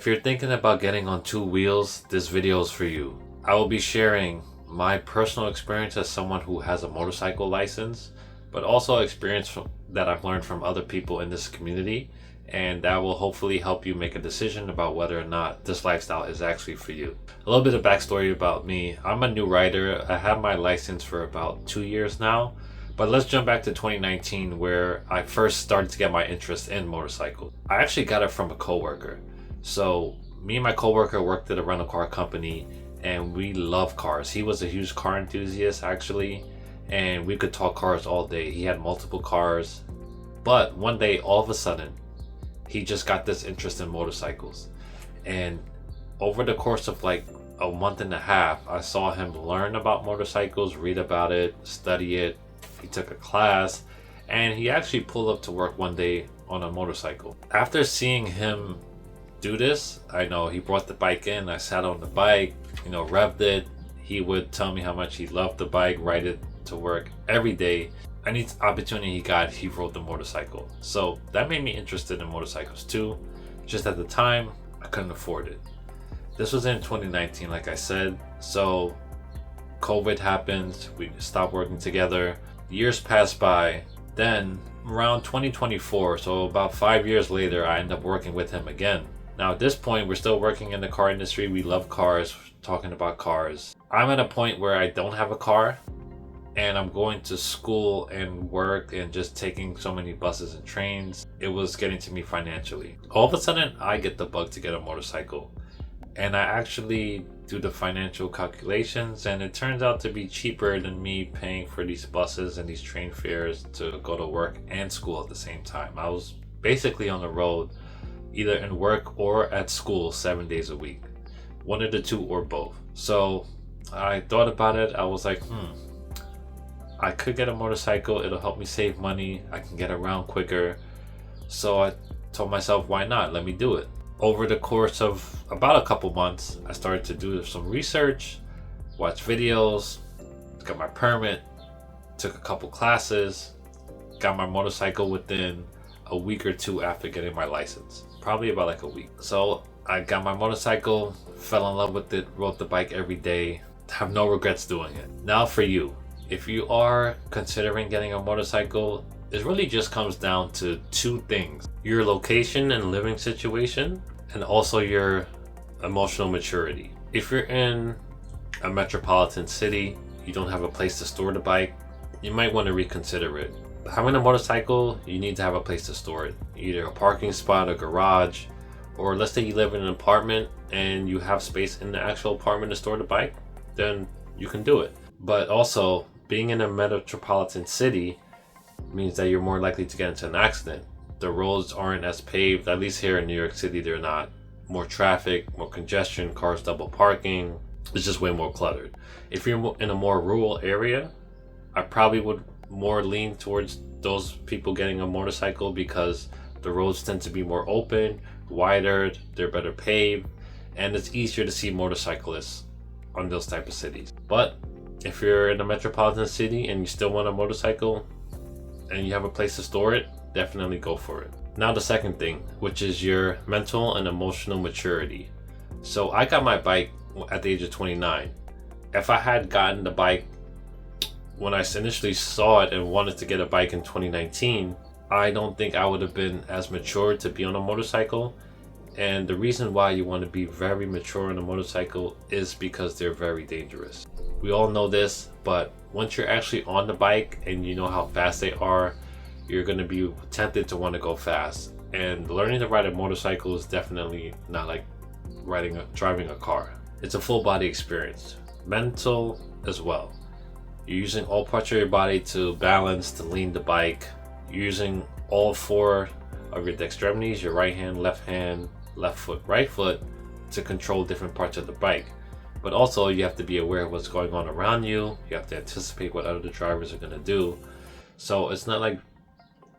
If you're thinking about getting on two wheels, this video is for you. I will be sharing my personal experience as someone who has a motorcycle license, but also experience that I've learned from other people in this community, and that will hopefully help you make a decision about whether or not this lifestyle is actually for you. A little bit of backstory about me. I'm a new rider. I have my license for about 2 years now, but let's jump back to 2019 where I first started to get my interest in motorcycles. I actually got it from a coworker. So me and my coworker worked at a rental car company, and we love cars. He was a huge car enthusiast actually, and we could talk cars all day. He had multiple cars, but one day all of a sudden he just got this interest in motorcycles, and over the course of like a month and a half, I saw him learn about motorcycles, read about it, study it. He took a class, and he actually pulled up to work one day on a motorcycle. After seeing him do this, I know he brought the bike in. I sat on the bike, revved it. He would tell me how much he loved the bike, ride it to work every day. Any opportunity he got, he rode the motorcycle. So that made me interested in motorcycles too. Just at the time, I couldn't afford it. This was in 2019, like I said. So COVID happened. We stopped working together. Years passed by. Then around 2024, so about 5 years later, I ended up working with him again. Now at this point, we're still working in the car industry. We love cars, talking about cars. I'm at a point where I don't have a car, and I'm going to school and work and just taking so many buses and trains. It was getting to me financially. All of a sudden, I get the bug to get a motorcycle. And I actually do the financial calculations, and it turns out to be cheaper than me paying for these buses and these train fares to go to work and school at the same time. I was basically on the road, either in work or at school 7 days a week. One of the two or both. So I thought about it. I was like, I could get a motorcycle. It'll help me save money. I can get around quicker. So I told myself, why not? Let me do it. Over the course of about a couple months, I started to do some research, watch videos, got my permit, took a couple classes, got my motorcycle within a week or two after getting my license. Probably about like a week. So I got my motorcycle, fell in love with it, rode the bike every day, have no regrets doing it. Now for you. If you are considering getting a motorcycle, it really just comes down to two things: your location and living situation, and also your emotional maturity. If you're in a metropolitan city, you don't have a place to store the bike, you might want to reconsider it. Having a motorcycle, you need to have a place to store it. Either a parking spot, a garage, or let's say you live in an apartment and you have space in the actual apartment to store the bike, then you can do it. But also, being in a metropolitan city means that you're more likely to get into an accident. The roads aren't as paved, at least here in New York City, they're not. More traffic, more congestion, cars double parking. It's just way more cluttered. If you're in a more rural area, I probably would more lean towards those people getting a motorcycle because the roads tend to be more open, wider, they're better paved, and it's easier to see motorcyclists on those type of cities. But if you're in a metropolitan city and you still want a motorcycle and you have a place to store it, definitely go for it. Now the second thing, which is your mental and emotional maturity. So I got my bike at the age of 29. If I had gotten the bike when I initially saw it and wanted to get a bike in 2019, I don't think I would have been as mature to be on a motorcycle. And the reason why you want to be very mature on a motorcycle is because they're very dangerous. We all know this, but once you're actually on the bike and you know how fast they are, you're going to be tempted to want to go fast. And learning to ride a motorcycle is definitely not like driving a car. It's a full body experience, mental as well. You're using all parts of your body to balance, to lean the bike. You're using all four of your extremities, your right hand, left foot, right foot, to control different parts of the bike. But also you have to be aware of what's going on around you. You have to anticipate what other drivers are going to do. So it's not like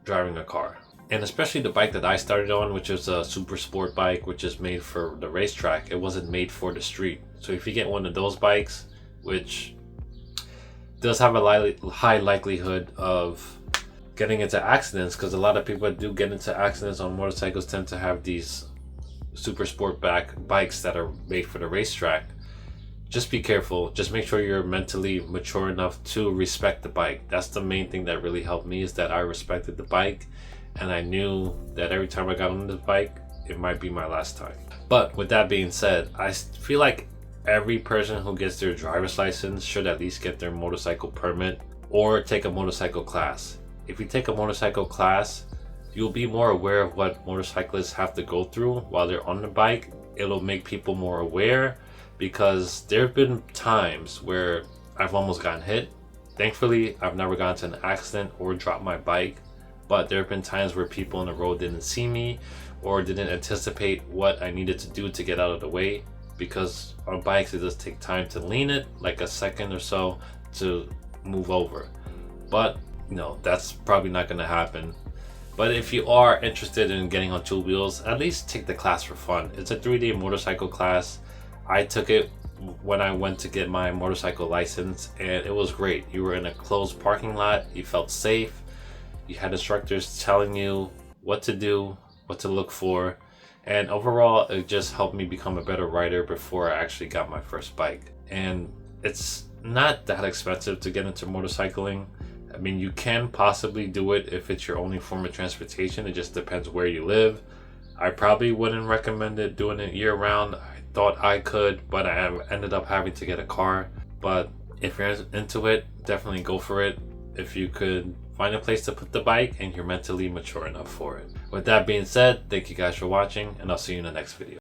driving a car. And especially the bike that I started on, which is a super sport bike, which is made for the racetrack. It wasn't made for the street. So if you get one of those bikes, which does have a high likelihood of getting into accidents, because a lot of people that do get into accidents on motorcycles tend to have these super sport back bikes that are made for the racetrack, just be careful. Just make sure you're mentally mature enough to respect the bike. That's the main thing that really helped me, is that I respected the bike and I knew that every time I got on the bike, it might be my last time. But with that being said, I feel like every person who gets their driver's license should at least get their motorcycle permit or take a motorcycle class. If you take a motorcycle class, you'll be more aware of what motorcyclists have to go through while they're on the bike. It'll make people more aware, because there have been times where I've almost gotten hit. Thankfully, I've never gotten into an accident or dropped my bike, but there have been times where people on the road didn't see me or didn't anticipate what I needed to do to get out of the way, because on bikes it does take time to lean it, like a second or so, to move over. But that's probably not going to happen. But if you are interested in getting on two wheels, at least take the class for fun. It's a 3-day motorcycle class. I took it when I went to get my motorcycle license, and it was great. You were in a closed parking lot, you felt safe, you had instructors telling you what to do, what to look for, and overall it just helped me become a better rider before I actually got my first bike. And it's not that expensive to get into motorcycling. I mean, you can possibly do it if it's your only form of transportation. It just depends where you live. I probably wouldn't recommend it doing it year round. I thought I could, but I ended up having to get a car. But if you're into it, definitely go for it. If you could find a place to put the bike and you're mentally mature enough for it. With that being said, thank you guys for watching, and I'll see you in the next video.